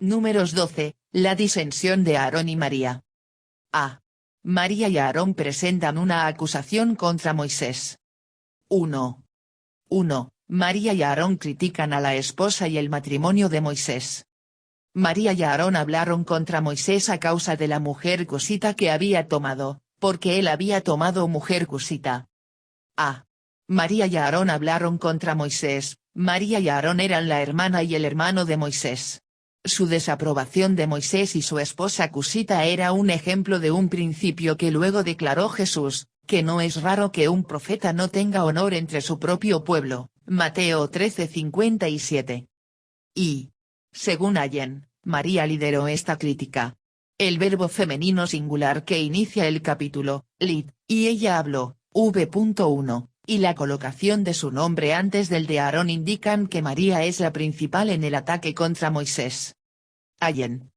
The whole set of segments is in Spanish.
Números 12, la disensión de Aarón y María. A. María y Aarón presentan una acusación contra Moisés. 1. María y Aarón critican a la esposa y el matrimonio de Moisés. María y Aarón hablaron contra Moisés a causa de la mujer cusita que había tomado, porque él había tomado mujer cusita. A. María y Aarón hablaron contra Moisés. María y Aarón eran la hermana y el hermano de Moisés. Su desaprobación de Moisés y su esposa cusita era un ejemplo de un principio que luego declaró Jesús, que no es raro que un profeta no tenga honor entre su propio pueblo, Mateo 13:57. Y, según Allen, María lideró esta crítica. El verbo femenino singular que inicia el capítulo, lid, y ella habló, v.1, y la colocación de su nombre antes del de Aarón indican que María es la principal en el ataque contra Moisés. Allen.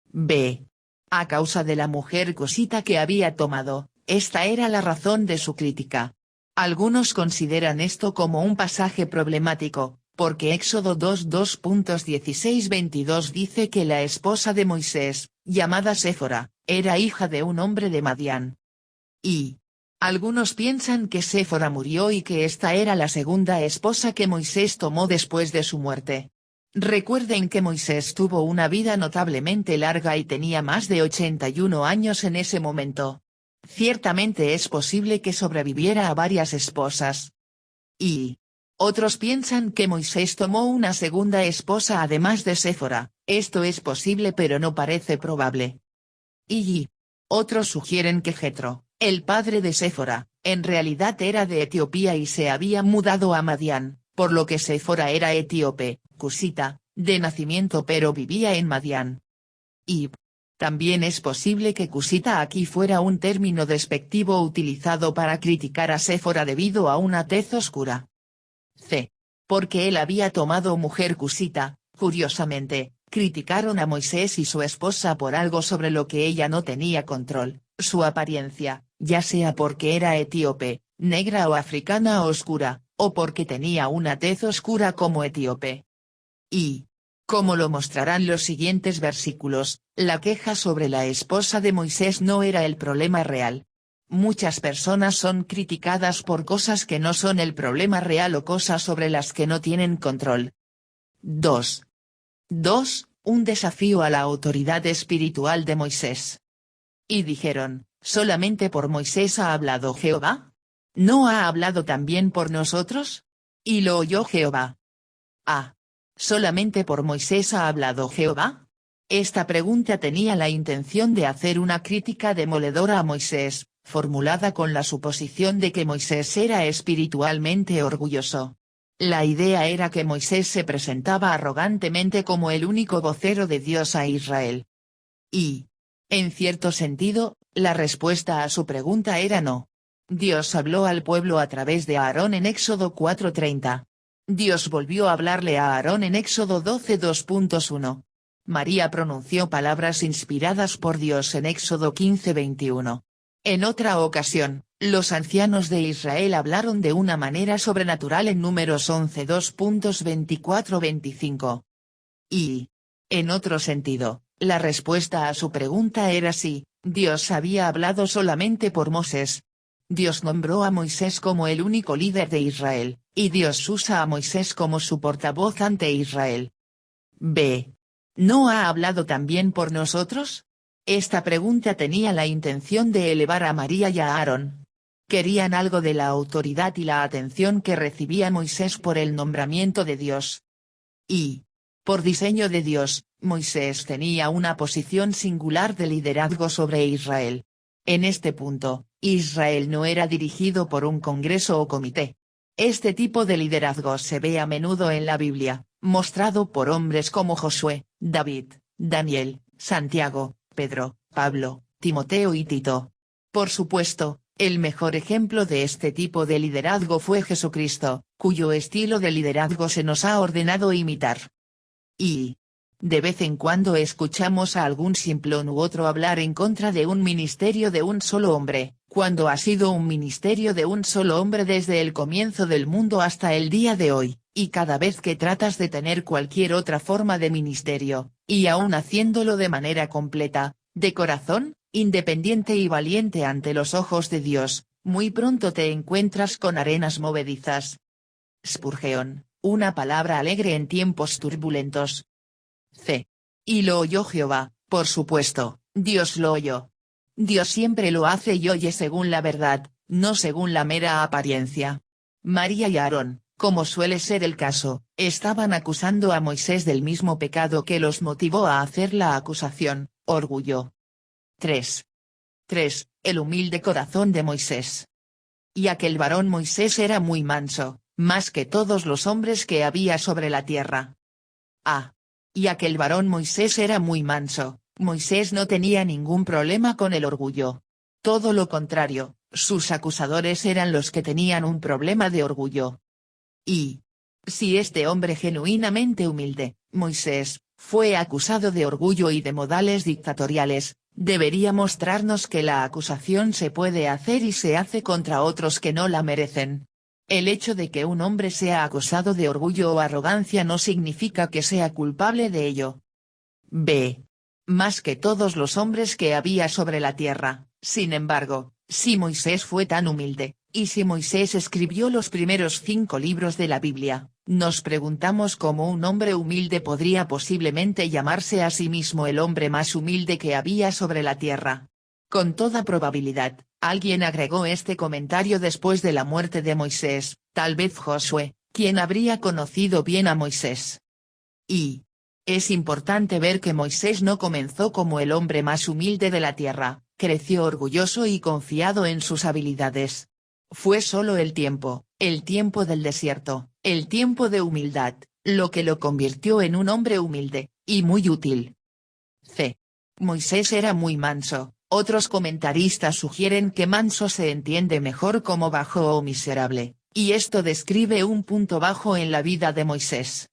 B. A causa de la mujer cosita que había tomado, esta era la razón de su crítica. Algunos consideran esto como un pasaje problemático, porque Éxodo 2:16-22 dice que la esposa de Moisés, llamada Séfora, era hija de un hombre de Madián. Y algunos piensan que Séfora murió y que esta era la segunda esposa que Moisés tomó después de su muerte. Recuerden que Moisés tuvo una vida notablemente larga y tenía más de 81 años en ese momento. Ciertamente es posible que sobreviviera a varias esposas. Y otros piensan que Moisés tomó una segunda esposa además de Séfora. Esto es posible pero no parece probable. Y otros sugieren que Jetro, el padre de Séfora, en realidad era de Etiopía y se había mudado a Madián, por lo que Séfora era etíope, cusita, de nacimiento pero vivía en Madián. Y también es posible que cusita aquí fuera un término despectivo utilizado para criticar a Séfora debido a una tez oscura. C. Porque él había tomado mujer cusita, curiosamente, criticaron a Moisés y su esposa por algo sobre lo que ella no tenía control, su apariencia, ya sea porque era etíope, negra o africana oscura, o porque tenía una tez oscura como etíope. Y, como lo mostrarán los siguientes versículos, la queja sobre la esposa de Moisés no era el problema real. Muchas personas son criticadas por cosas que no son el problema real o cosas sobre las que no tienen control. 2. Un desafío a la autoridad espiritual de Moisés. Y dijeron, ¿solamente por Moisés ha hablado Jehová? ¿No ha hablado también por nosotros? Y lo oyó Jehová. A. ¿Solamente por Moisés ha hablado Jehová? Esta pregunta tenía la intención de hacer una crítica demoledora a Moisés, formulada con la suposición de que Moisés era espiritualmente orgulloso. La idea era que Moisés se presentaba arrogantemente como el único vocero de Dios a Israel. Y, en cierto sentido, la respuesta a su pregunta era no. Dios habló al pueblo a través de Aarón en Éxodo 4:30. Dios volvió a hablarle a Aarón en Éxodo 12:2.1. María pronunció palabras inspiradas por Dios en Éxodo 15:21. En otra ocasión, los ancianos de Israel hablaron de una manera sobrenatural en Números 11:2.24-25. Y, en otro sentido, la respuesta a su pregunta era sí, Dios había hablado solamente por Moisés. Dios nombró a Moisés como el único líder de Israel, y Dios usa a Moisés como su portavoz ante Israel. B. ¿No ha hablado también por nosotros? Esta pregunta tenía la intención de elevar a María y a Aarón. Querían algo de la autoridad y la atención que recibía Moisés por el nombramiento de Dios. Y, por diseño de Dios, Moisés tenía una posición singular de liderazgo sobre Israel. En este punto, Israel no era dirigido por un congreso o comité. Este tipo de liderazgo se ve a menudo en la Biblia, mostrado por hombres como Josué, David, Daniel, Santiago, Pedro, Pablo, Timoteo y Tito. Por supuesto, el mejor ejemplo de este tipo de liderazgo fue Jesucristo, cuyo estilo de liderazgo se nos ha ordenado imitar. Y, de vez en cuando escuchamos a algún simplón u otro hablar en contra de un ministerio de un solo hombre, cuando ha sido un ministerio de un solo hombre desde el comienzo del mundo hasta el día de hoy, y cada vez que tratas de tener cualquier otra forma de ministerio, y aún haciéndolo de manera completa, de corazón, independiente y valiente ante los ojos de Dios, muy pronto te encuentras con arenas movedizas. Spurgeon, una palabra alegre en tiempos turbulentos. C. Y lo oyó Jehová, por supuesto, Dios lo oyó. Dios siempre lo hace y oye según la verdad, no según la mera apariencia. María y Aarón, como suele ser el caso, estaban acusando a Moisés del mismo pecado que los motivó a hacer la acusación, orgullo. 3. El humilde corazón de Moisés. Y aquel varón Moisés era muy manso, más que todos los hombres que había sobre la tierra. A. Y aquel varón Moisés era muy manso, Moisés no tenía ningún problema con el orgullo. Todo lo contrario, sus acusadores eran los que tenían un problema de orgullo. Y si este hombre genuinamente humilde, Moisés, fue acusado de orgullo y de modales dictatoriales, debería mostrarnos que la acusación se puede hacer y se hace contra otros que no la merecen. El hecho de que un hombre sea acusado de orgullo o arrogancia no significa que sea culpable de ello. B. Más que todos los hombres que había sobre la tierra, sin embargo, si Moisés fue tan humilde, y si Moisés escribió los primeros 5 libros de la Biblia, nos preguntamos cómo un hombre humilde podría posiblemente llamarse a sí mismo el hombre más humilde que había sobre la tierra. Con toda probabilidad, alguien agregó este comentario después de la muerte de Moisés, tal vez Josué, quien habría conocido bien a Moisés. Y es importante ver que Moisés no comenzó como el hombre más humilde de la tierra, creció orgulloso y confiado en sus habilidades. Fue solo el tiempo del desierto, el tiempo de humildad, lo que lo convirtió en un hombre humilde, y muy útil. C. Moisés era muy manso. Otros comentaristas sugieren que manso se entiende mejor como bajo o miserable, y esto describe un punto bajo en la vida de Moisés.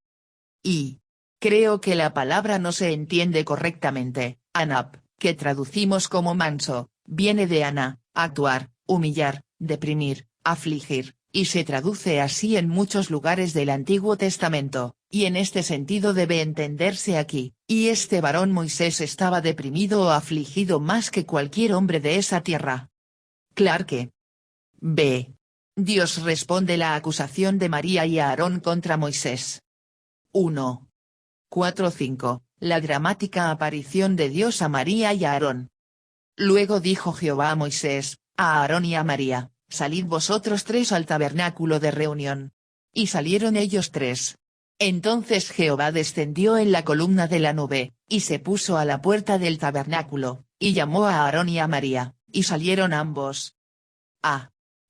Y creo que la palabra no se entiende correctamente. Anap, que traducimos como manso, viene de ana, actuar, humillar, deprimir, afligir, y se traduce así en muchos lugares del Antiguo Testamento, y en este sentido debe entenderse aquí, y este varón Moisés estaba deprimido o afligido más que cualquier hombre de esa tierra. Clarke. B. Dios responde la acusación de María y Aarón contra Moisés. 1. 4:5, la dramática aparición de Dios a María y a Aarón. Luego dijo Jehová a Moisés, a Aarón y a María, salid vosotros 3 al tabernáculo de reunión. Y salieron ellos 3. Entonces Jehová descendió en la columna de la nube, y se puso a la puerta del tabernáculo, y llamó a Aarón y a María, y salieron ambos.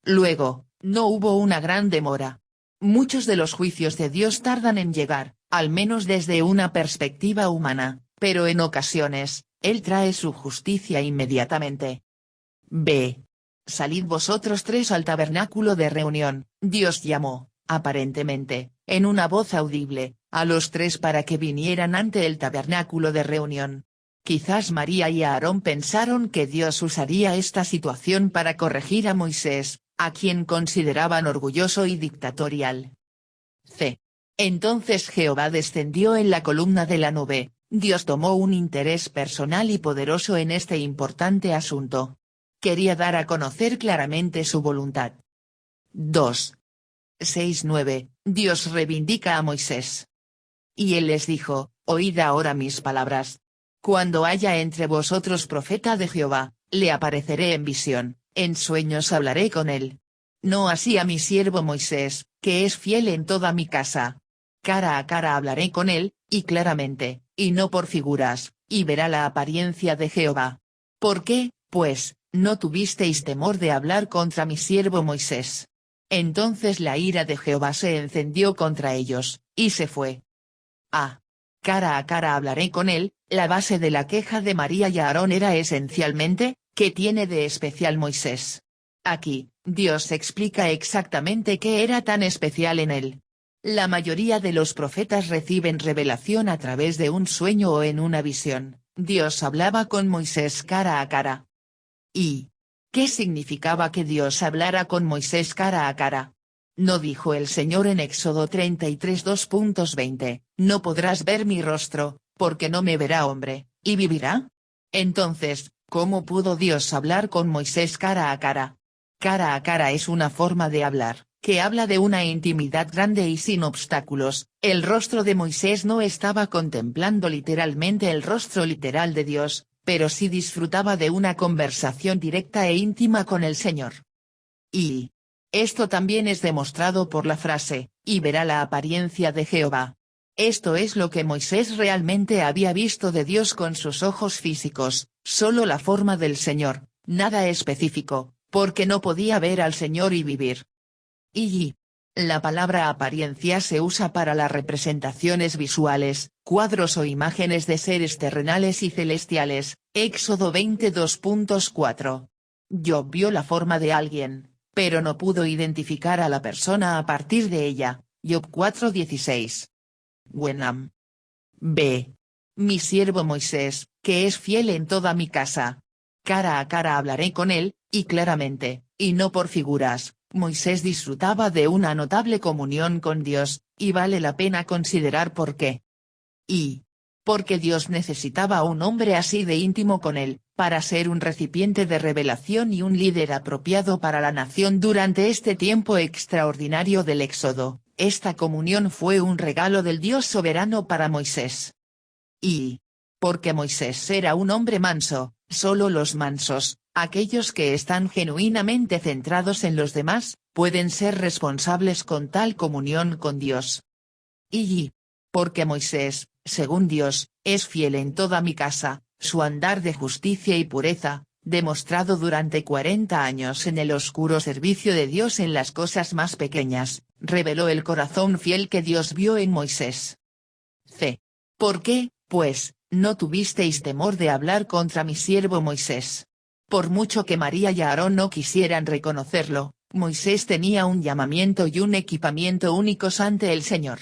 Luego, no hubo una gran demora. Muchos de los juicios de Dios tardan en llegar, al menos desde una perspectiva humana, pero en ocasiones, Él trae su justicia inmediatamente. B. Salid vosotros 3 al tabernáculo de reunión. Dios llamó, aparentemente, en una voz audible, a los 3 para que vinieran ante el tabernáculo de reunión. Quizás María y Aarón pensaron que Dios usaría esta situación para corregir a Moisés, a quien consideraban orgulloso y dictatorial. C. Entonces Jehová descendió en la columna de la nube. Dios tomó un interés personal y poderoso en este importante asunto. Quería dar a conocer claramente su voluntad. 2. 6:9, Dios reivindica a Moisés. Y él les dijo, oíd ahora mis palabras. Cuando haya entre vosotros profeta de Jehová, le apareceré en visión, en sueños hablaré con él. No así a mi siervo Moisés, que es fiel en toda mi casa. Cara a cara hablaré con él, y claramente, y no por figuras, y verá la apariencia de Jehová. ¿Por qué, pues, no tuvisteis temor de hablar contra mi siervo Moisés? Entonces la ira de Jehová se encendió contra ellos, y se fue. Cara a cara hablaré con él. La base de la queja de María y Aarón era esencialmente, ¿qué tiene de especial Moisés? Aquí, Dios explica exactamente qué era tan especial en él. La mayoría de los profetas reciben revelación a través de un sueño o en una visión. Dios hablaba con Moisés cara a cara. ¿Y qué significaba que Dios hablara con Moisés cara a cara? ¿No dijo el Señor en Éxodo 33 2.20, no podrás ver mi rostro, porque no me verá hombre, y vivirá? Entonces, ¿cómo pudo Dios hablar con Moisés cara a cara? Cara a cara es una forma de hablar, que habla de una intimidad grande y sin obstáculos. El rostro de Moisés no estaba contemplando literalmente el rostro literal de Dios, pero sí disfrutaba de una conversación directa e íntima con el Señor. Y esto también es demostrado por la frase, y verá la apariencia de Jehová. Esto es lo que Moisés realmente había visto de Dios con sus ojos físicos, solo la forma del Señor, nada específico, porque no podía ver al Señor y vivir. Y la palabra apariencia se usa para las representaciones visuales, cuadros o imágenes de seres terrenales y celestiales. Éxodo 22.4. Job vio la forma de alguien, pero no pudo identificar a la persona a partir de ella. Job 4.16. Wenham. B. Mi siervo Moisés, que es fiel en toda mi casa. Cara a cara hablaré con él, y claramente, y no por figuras. Moisés disfrutaba de una notable comunión con Dios, y vale la pena considerar por qué. Y porque Dios necesitaba un hombre así de íntimo con él, para ser un recipiente de revelación y un líder apropiado para la nación durante este tiempo extraordinario del Éxodo. Esta comunión fue un regalo del Dios soberano para Moisés. Y porque Moisés era un hombre manso, solo los mansos, aquellos que están genuinamente centrados en los demás, pueden ser responsables con tal comunión con Dios. Y porque Moisés, según Dios, es fiel en toda mi casa, su andar de justicia y pureza, demostrado durante 40 años en el oscuro servicio de Dios en las cosas más pequeñas, reveló el corazón fiel que Dios vio en Moisés. C. ¿Por qué, pues, no tuvisteis temor de hablar contra mi siervo Moisés? Por mucho que María y Aarón no quisieran reconocerlo, Moisés tenía un llamamiento y un equipamiento únicos ante el Señor.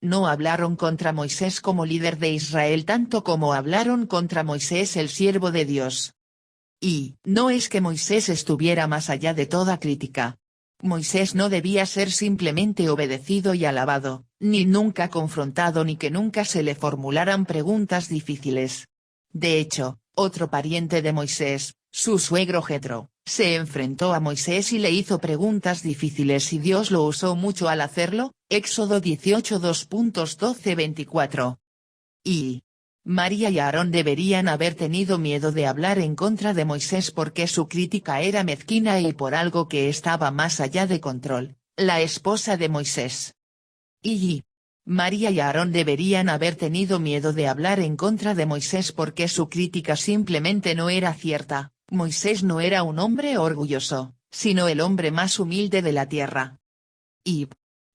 No hablaron contra Moisés como líder de Israel tanto como hablaron contra Moisés el siervo de Dios. Y no es que Moisés estuviera más allá de toda crítica. Moisés no debía ser simplemente obedecido y alabado, ni nunca confrontado ni que nunca se le formularan preguntas difíciles. De hecho, otro pariente de Moisés, su suegro Jetro, se enfrentó a Moisés y le hizo preguntas difíciles y Dios lo usó mucho al hacerlo. Éxodo 18 2.12-24. Y María y Aarón deberían haber tenido miedo de hablar en contra de Moisés porque su crítica era mezquina y por algo que estaba más allá de control, la esposa de Moisés. Y María y Aarón deberían haber tenido miedo de hablar en contra de Moisés porque su crítica simplemente no era cierta. Moisés no era un hombre orgulloso, sino el hombre más humilde de la tierra. Y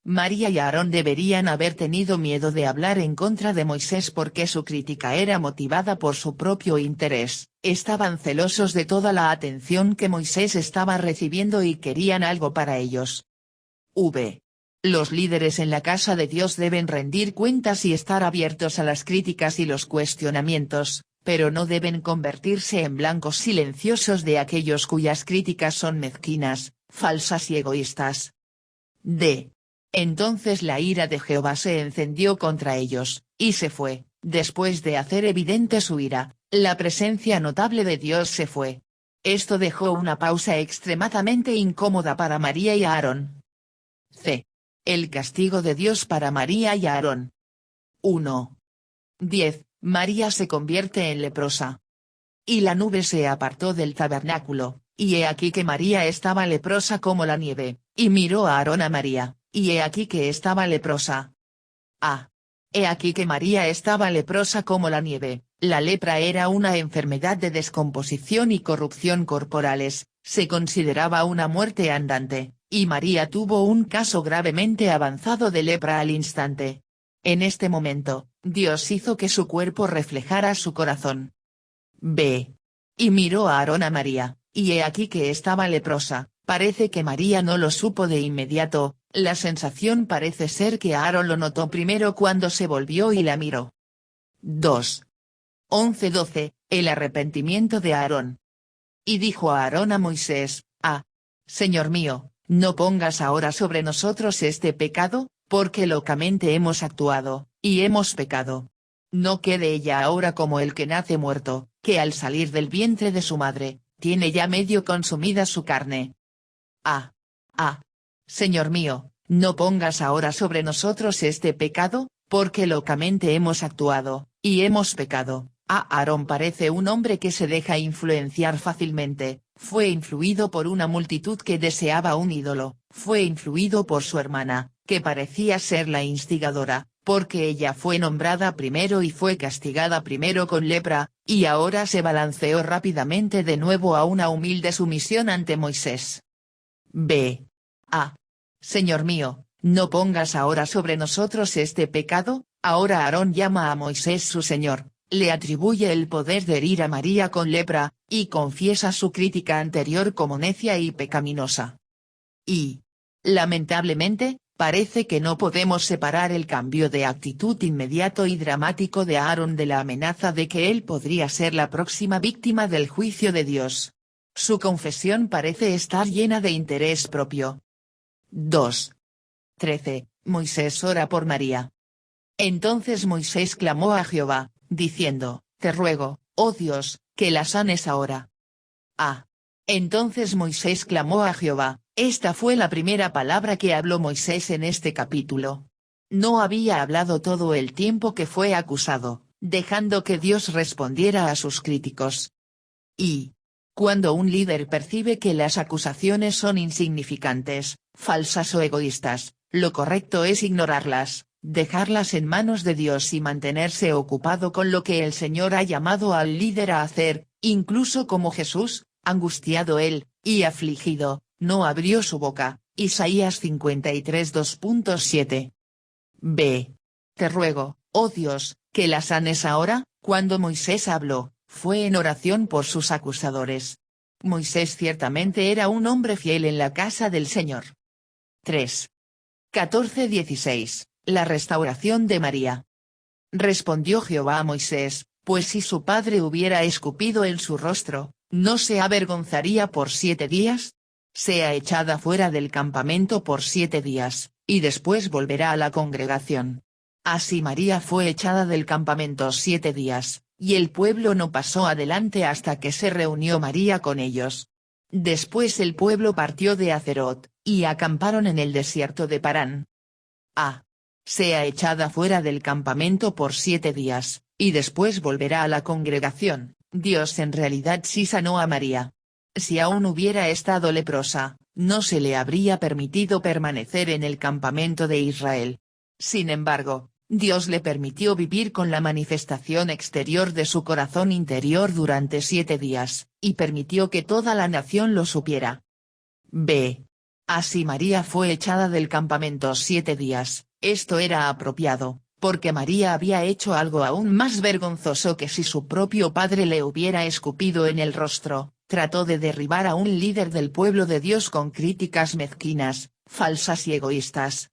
María y Aarón deberían haber tenido miedo de hablar en contra de Moisés porque su crítica era motivada por su propio interés, estaban celosos de toda la atención que Moisés estaba recibiendo y querían algo para ellos. V. Los líderes en la casa de Dios deben rendir cuentas y estar abiertos a las críticas y los cuestionamientos, pero no deben convertirse en blancos silenciosos de aquellos cuyas críticas son mezquinas, falsas y egoístas. D. Entonces la ira de Jehová se encendió contra ellos, y se fue, después de hacer evidente su ira, la presencia notable de Dios se fue. Esto dejó una pausa extremadamente incómoda para María y Aarón. C. El castigo de Dios para María y Aarón. 1. 10. María se convierte en leprosa. Y la nube se apartó del tabernáculo, y he aquí que María estaba leprosa como la nieve, y miró a Aarón a María, y he aquí que estaba leprosa. A. He aquí que María estaba leprosa como la nieve. La lepra era una enfermedad de descomposición y corrupción corporales, se consideraba una muerte andante, y María tuvo un caso gravemente avanzado de lepra al instante. En este momento, Dios hizo que su cuerpo reflejara su corazón. B. Y miró a Aarón a María, y he aquí que estaba leprosa. Parece que María no lo supo de inmediato, la sensación parece ser que Aarón lo notó primero cuando se volvió y la miró. 2. 11-12, el arrepentimiento de Aarón. Y dijo Aarón a Moisés, Señor mío, no pongas ahora sobre nosotros este pecado, porque locamente hemos actuado, y hemos pecado. No quede ella ahora como el que nace muerto, que al salir del vientre de su madre, tiene ya medio consumida su carne. Señor mío, no pongas ahora sobre nosotros este pecado, porque locamente hemos actuado, y hemos pecado. Aarón parece un hombre que se deja influenciar fácilmente, fue influido por una multitud que deseaba un ídolo, fue influido por su hermana, que parecía ser la instigadora, porque ella fue nombrada primero y fue castigada primero con lepra, y ahora se balanceó rápidamente de nuevo a una humilde sumisión ante Moisés. Señor mío, no pongas ahora sobre nosotros este pecado. Ahora Aarón llama a Moisés su señor, le atribuye el poder de herir a María con lepra, y confiesa su crítica anterior como necia y pecaminosa. Y, lamentablemente, parece que no podemos separar el cambio de actitud inmediato y dramático de Aarón de la amenaza de que él podría ser la próxima víctima del juicio de Dios. Su confesión parece estar llena de interés propio. 2:13, Moisés ora por María. Entonces Moisés clamó a Jehová, diciendo, te ruego, oh Dios, que la sanes ahora. Entonces Moisés clamó a Jehová. Esta fue la primera palabra que habló Moisés en este capítulo. No había hablado todo el tiempo que fue acusado, dejando que Dios respondiera a sus críticos. Y, cuando un líder percibe que las acusaciones son insignificantes, falsas o egoístas, lo correcto es ignorarlas, dejarlas en manos de Dios y mantenerse ocupado con lo que el Señor ha llamado al líder a hacer, incluso como Jesús, angustiado él, y afligido, no abrió su boca. Isaías 53 2.7. Te ruego, oh Dios, que la sanes ahora. Cuando Moisés habló, fue en oración por sus acusadores. Moisés ciertamente era un hombre fiel en la casa del Señor. 3:14-16, la restauración de María. Respondió Jehová a Moisés, pues si su padre hubiera escupido en su rostro, ¿no se avergonzaría por 7 días? Sea echada fuera del campamento por 7 días, y después volverá a la congregación. Así María fue echada del campamento 7 días, y el pueblo no pasó adelante hasta que se reunió María con ellos. Después el pueblo partió de Hazerot, y acamparon en el desierto de Parán. Sea echada fuera del campamento por 7 días, y después volverá a la congregación. Dios en realidad sí sanó a María. Si aún hubiera estado leprosa, no se le habría permitido permanecer en el campamento de Israel. Sin embargo, Dios le permitió vivir con la manifestación exterior de su corazón interior durante 7 días, y permitió que toda la nación lo supiera. Así María fue echada del campamento 7 días, esto era apropiado, porque María había hecho algo aún más vergonzoso que si su propio padre le hubiera escupido en el rostro, trató de derribar a un líder del pueblo de Dios con críticas mezquinas, falsas y egoístas.